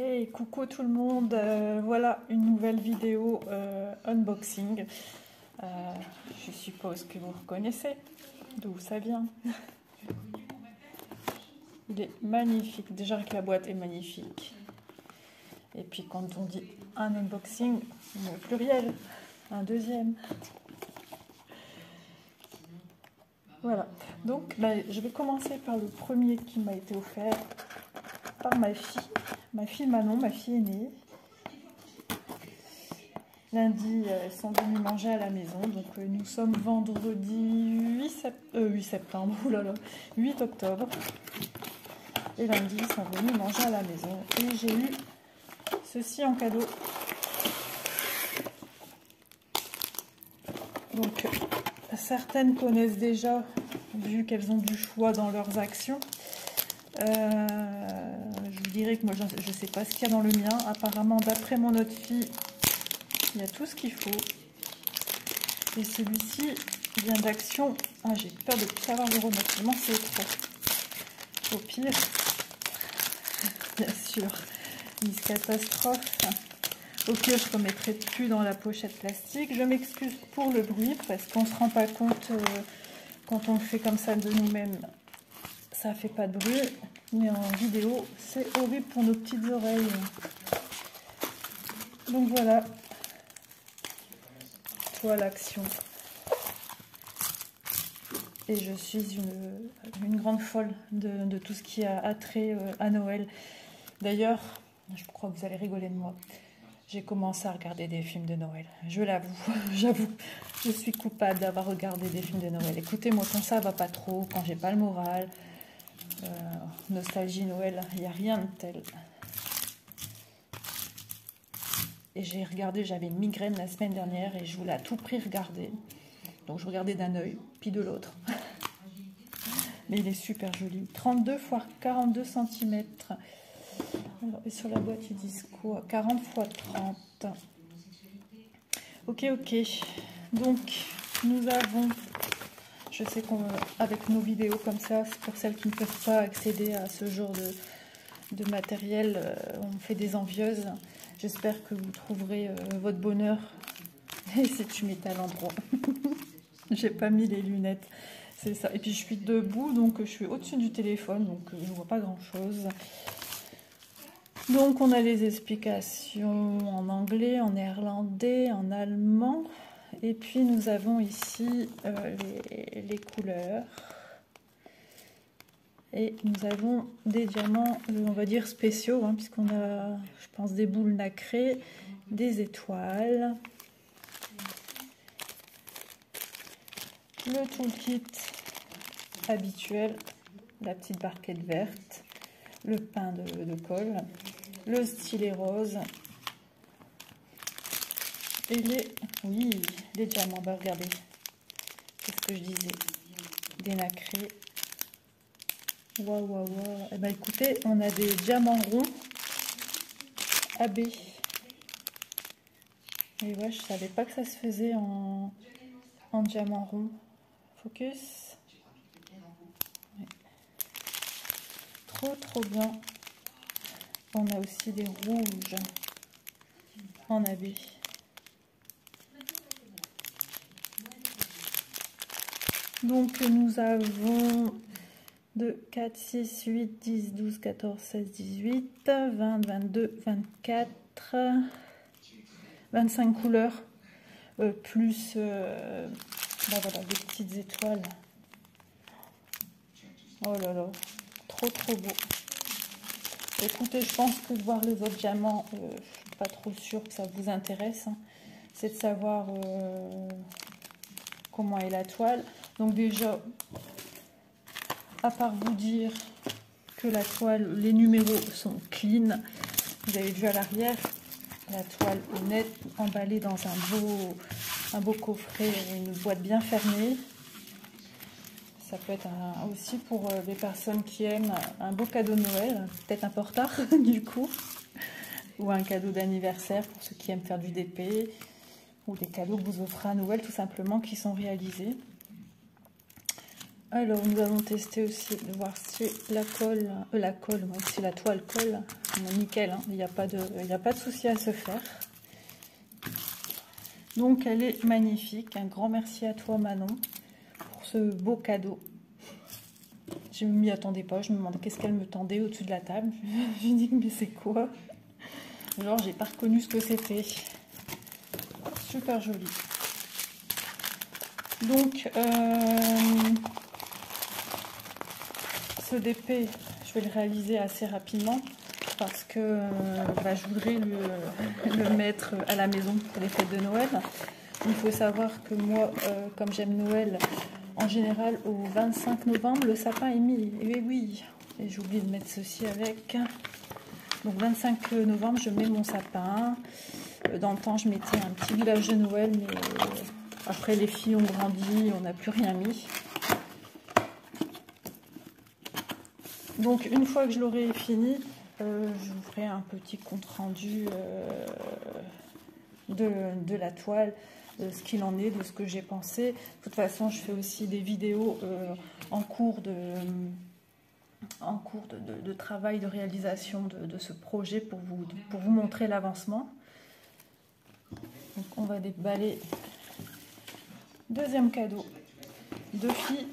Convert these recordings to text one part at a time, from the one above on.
Hey, coucou tout le monde, voilà une nouvelle vidéo unboxing. Je suppose que vous reconnaissez d'où ça vient. Il est magnifique, déjà que la boîte est magnifique. Et puis quand on dit un unboxing, on est au pluriel, un deuxième. Voilà, donc je vais commencer par le premier qui m'a été offert par ma fille Manon, ma fille aînée. Lundi, elles sont venues manger à la maison, donc nous sommes vendredi 8 septembre, oulala, 8 octobre. Et lundi, ils sont venus manger à la maison. Et j'ai eu ceci en cadeau. Donc, certaines connaissent déjà, vu qu'elles ont du choix dans leurs actions. Je vous dirais que moi, je ne sais pas ce qu'il y a dans le mien. Apparemment, d'après mon autre fille, il y a tout ce qu'il faut. Et celui-ci vient d'Action. Ah, j'ai peur de ne plus savoir le remettre. Vraiment, c'est trop. Au pire, bien sûr, Miss Catastrophe. Au pire, je ne remettrai plus dans la pochette plastique. Je m'excuse pour le bruit parce qu'on ne se rend pas compte quand on le fait comme ça de nous-mêmes. Ça fait pas de bruit. Mais en vidéo, c'est horrible pour nos petites oreilles. Donc voilà. Toile Action. Et je suis une grande folle de tout ce qui a attrait à Noël. D'ailleurs, je crois que vous allez rigoler de moi. J'ai commencé à regarder des films de Noël. Je l'avoue, j'avoue, je suis coupable d'avoir regardé des films de Noël. Écoutez, moi quand ça va pas trop, quand j'ai pas le moral, nostalgie Noël, il n'y a rien de tel. Et j'ai regardé, j'avais une migraine la semaine dernière et je voulais à tout prix regarder. Donc je regardais d'un œil, puis de l'autre. Mais il est super joli. 32 x 42 cm. Alors, et sur la boîte, ils disent quoi? 40 x 30. Ok. Donc, nous avons... Je sais qu'avec nos vidéos comme ça, c'est pour celles qui ne peuvent pas accéder à ce genre de matériel, on fait des envieuses. J'espère que vous trouverez votre bonheur. Et si tu mets à l'endroit. J'ai pas mis les lunettes. C'est ça. Et puis je suis debout, donc je suis au-dessus du téléphone, donc je ne vois pas grand-chose. Donc on a les explications en anglais, en néerlandais, en allemand. Et puis nous avons ici les couleurs. Et nous avons des diamants, on va dire spéciaux, hein, puisqu'on a, je pense, des boules nacrées, des étoiles. Le toolkit habituel, la petite barquette verte, le pain de colle, le stylet rose et les diamants. Bah, regardez, c'est ce que je disais, des nacrés. Waouh. Eh ben, écoutez, on a des diamants ronds AB. Et ouais, je savais pas que ça se faisait en diamant rond. Focus. Ouais. Trop bien. On a aussi des rouges en AB. Donc nous avons 2, 4, 6, 8, 10, 12, 14, 16, 18, 20, 22, 24, 25 couleurs, plus ben voilà, des petites étoiles. Oh là là, trop beau. Écoutez, je pense que de voir les autres diamants, je ne suis pas trop sûre que ça vous intéresse. Hein. C'est de savoir comment est la toile. Donc déjà, à part vous dire que la toile, les numéros sont clean. Vous avez vu à l'arrière, la toile est nette, emballée dans un beau coffret, une boîte bien fermée. Ça peut être aussi pour les personnes qui aiment un beau cadeau de Noël, peut-être un peu en retard du coup, ou un cadeau d'anniversaire pour ceux qui aiment faire du DP, ou des cadeaux que vous offrez à Noël tout simplement qui sont réalisés. Alors, nous allons tester aussi, de voir si la colle, si la toile colle. Nickel, hein, il n'y a pas de souci à se faire. Donc, elle est magnifique. Un grand merci à toi, Manon, pour ce beau cadeau. Je ne m'y attendais pas. Je me demandais qu'est-ce qu'elle me tendait au-dessus de la table. Je me dis, mais c'est quoi? Genre, j'ai pas reconnu ce que c'était. Super joli. Donc, ce DP, je vais le réaliser assez rapidement parce que je voudrais le mettre à la maison pour les fêtes de Noël. Il faut savoir que moi, comme j'aime Noël, en général, au 25 novembre, le sapin est mis. Et oui, et j'ai oublié de mettre ceci avec. Donc, 25 novembre, je mets mon sapin. Dans le temps, je mettais un petit village de Noël, mais après, les filles ont grandi, on n'a plus rien mis. Donc, une fois que je l'aurai fini, je vous ferai un petit compte rendu de la toile, de ce qu'il en est, de ce que j'ai pensé. De toute façon, je fais aussi des vidéos en cours de travail, de réalisation de ce projet pour vous montrer l'avancement. Donc, on va déballer. Deuxième cadeau. 2 filles,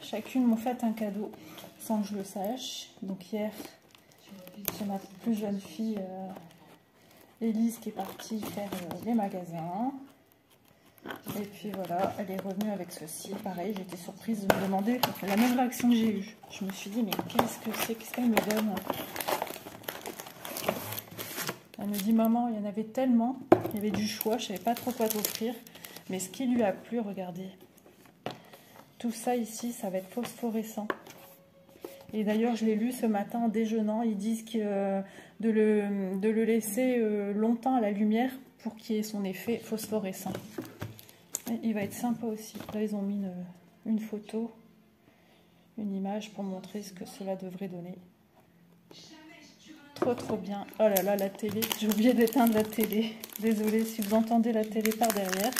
chacune m'ont fait un cadeau sans que je le sache. Donc hier, c'est ma plus jeune fille, Élise, qui est partie faire les magasins. Et puis voilà, elle est revenue avec ceci. Pareil, j'étais surprise de me demander la même réaction que j'ai eue. Je me suis dit, mais qu'est-ce que c'est? Qu'est-ce qu'elle me donne? Elle me dit, maman, il y en avait tellement, il y avait du choix, je ne savais pas trop quoi t'offrir. Mais ce qui lui a plu, regardez. Tout ça ici, ça va être phosphorescent. Et d'ailleurs, je l'ai lu ce matin en déjeunant. Ils disent que de le laisser longtemps à la lumière pour qu'il ait son effet phosphorescent. Et il va être sympa aussi. Là, ils ont mis une photo, une image pour montrer ce que cela devrait donner. Trop bien. Oh là là, la télé. J'ai oublié d'éteindre la télé. Désolée si vous entendez la télé par derrière.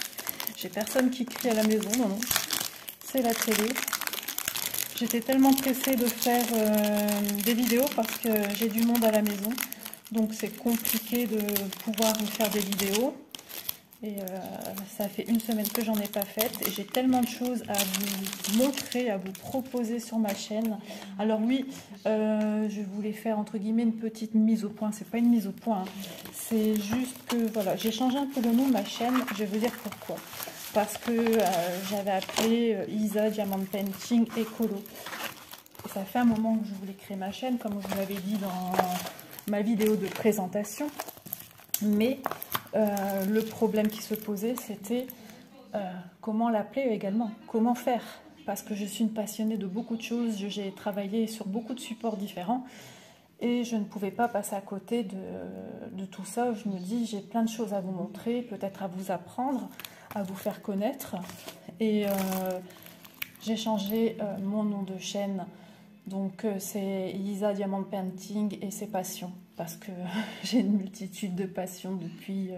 J'ai personne qui crie à la maison. Non. C'est la télé. J'étais tellement pressée de faire des vidéos parce que j'ai du monde à la maison. Donc c'est compliqué de pouvoir faire des vidéos. Et ça fait une semaine que j'en ai pas faite. Et j'ai tellement de choses à vous montrer, à vous proposer sur ma chaîne. Alors oui, je voulais faire entre guillemets une petite mise au point. C'est pas une mise au point. Hein. C'est juste que voilà, j'ai changé un peu le nom de ma chaîne. Je vais vous dire pourquoi. Parce que j'avais appelé Isa Diamant Painting Écolo. Et ça fait un moment que je voulais créer ma chaîne, comme je vous l'avais dit dans ma vidéo de présentation. Mais le problème qui se posait, c'était comment l'appeler également, comment faire. Parce que je suis une passionnée de beaucoup de choses, j'ai travaillé sur beaucoup de supports différents. Et je ne pouvais pas passer à côté de tout ça. Je me dis, j'ai plein de choses à vous montrer, peut-être à vous apprendre, à vous faire connaître. Et j'ai changé mon nom de chaîne. Donc c'est Isa Diamant Painting et ses passions. Parce que j'ai une multitude de passions depuis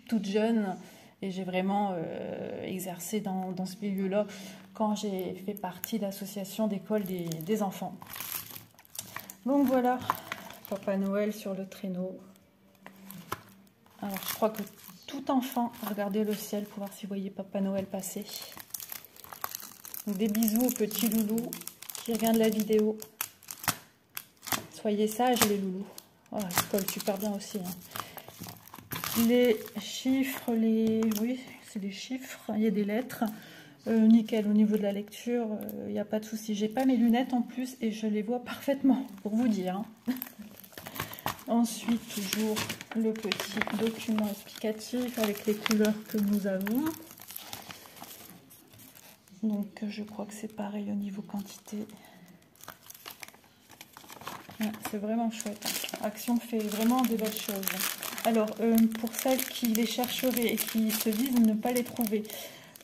toute jeune. Et j'ai vraiment exercé dans ce milieu-là quand j'ai fait partie de l'association d'école des enfants. Donc voilà, Papa Noël sur le traîneau. Alors je crois que tout enfant a regardé le ciel pour voir si vous voyez Papa Noël passer. Donc, des bisous aux petits loulous qui regardent la vidéo. Soyez sages les loulous. Oh, ils collent super bien aussi. Hein. Les chiffres, oui, c'est des chiffres, il y a des lettres. Nickel, au niveau de la lecture, il n'y a pas de souci. J'ai pas mes lunettes en plus et je les vois parfaitement, pour vous dire. Hein. Ensuite, toujours le petit document explicatif avec les couleurs que nous avons. Donc, je crois que c'est pareil au niveau quantité. Ouais, c'est vraiment chouette. Hein. Action fait vraiment de belles choses. Alors, pour celles qui les chercheraient et qui se disent ne pas les trouver,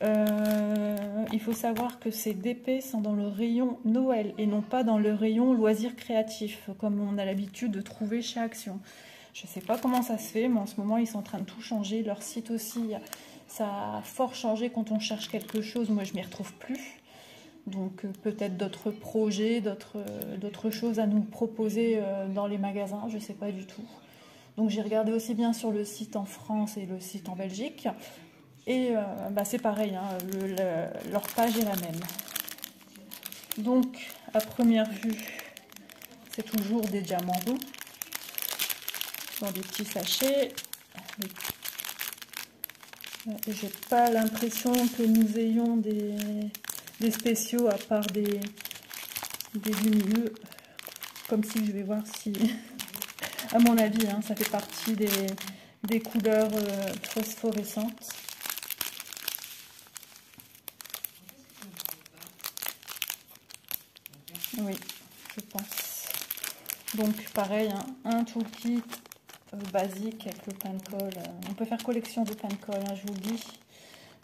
il faut savoir que ces DP sont dans le rayon Noël et non pas dans le rayon loisirs créatifs, comme on a l'habitude de trouver chez Action. Je ne sais pas comment ça se fait, mais en ce moment, ils sont en train de tout changer. Leur site aussi, ça a fort changé quand on cherche quelque chose. Moi, je ne m'y retrouve plus. Donc peut-être d'autres projets, d'autres choses à nous proposer dans les magasins, je ne sais pas du tout. Donc j'ai regardé aussi bien sur le site en France et le site en Belgique. Et c'est pareil, hein, leur page est la même. Donc à première vue, c'est toujours des diamants roux dans des petits sachets. J'ai pas l'impression que nous ayons des spéciaux à part des lumineux. Comme si, je vais voir si, à mon avis, hein, ça fait partie des couleurs phosphorescentes. Oui, je pense. Donc pareil, hein, un toolkit basique avec le pain de colle. On peut faire collection de pain de colle, hein, je vous le dis.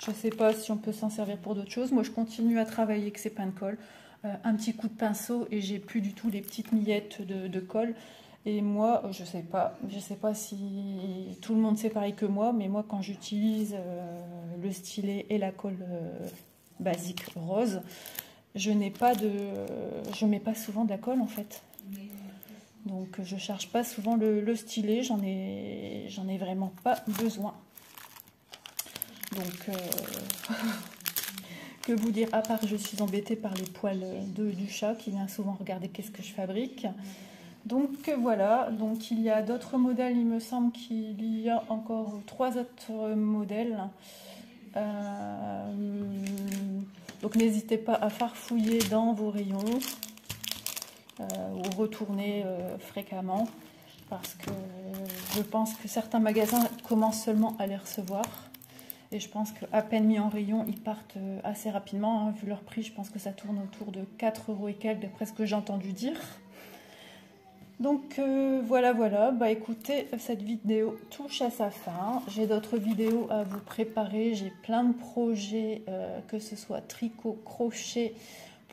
Je ne sais pas si on peut s'en servir pour d'autres choses. Moi, je continue à travailler avec ces pains de colle. Un petit coup de pinceau et j'ai plus du tout les petites miettes de colle. Et moi, je sais pas si tout le monde c'est pareil que moi, mais moi, quand j'utilise le stylet et la colle basique rose, je mets pas souvent de la colle en fait. Donc je charge pas souvent le stylet, j'en ai vraiment pas besoin. Donc que vous dire, à part que je suis embêtée par les poils du chat qui vient souvent regarder qu'est-ce que je fabrique. Donc voilà, donc il y a d'autres modèles, il me semble qu'il y a encore 3 autres modèles. Donc n'hésitez pas à farfouiller dans vos rayons ou retourner fréquemment parce que je pense que certains magasins commencent seulement à les recevoir et je pense qu'à peine mis en rayon ils partent assez rapidement, hein. Vu leur prix je pense que ça tourne autour de 4 € et quelques d'après ce que j'ai entendu dire. Donc voilà, écoutez, cette vidéo touche à sa fin. J'ai d'autres vidéos à vous préparer, j'ai plein de projets, que ce soit tricot, crochet,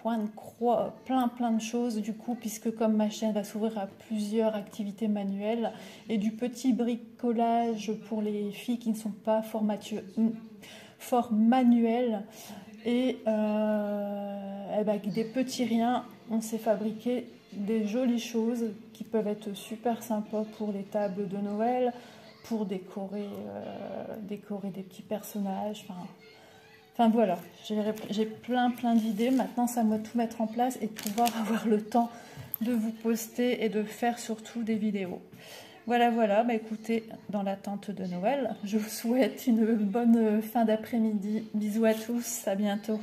point de croix, plein de choses du coup, puisque comme ma chaîne va s'ouvrir à plusieurs activités manuelles et du petit bricolage pour les filles qui ne sont pas fort manuelles et avec des petits riens, on s'est fabriqué des jolies choses qui peuvent être super sympas pour les tables de Noël, pour décorer des petits personnages. Enfin voilà, j'ai plein d'idées. Maintenant, c'est à moi de tout mettre en place et de pouvoir avoir le temps de vous poster et de faire surtout des vidéos. Voilà, écoutez, dans l'attente de Noël, je vous souhaite une bonne fin d'après-midi. Bisous à tous, à bientôt.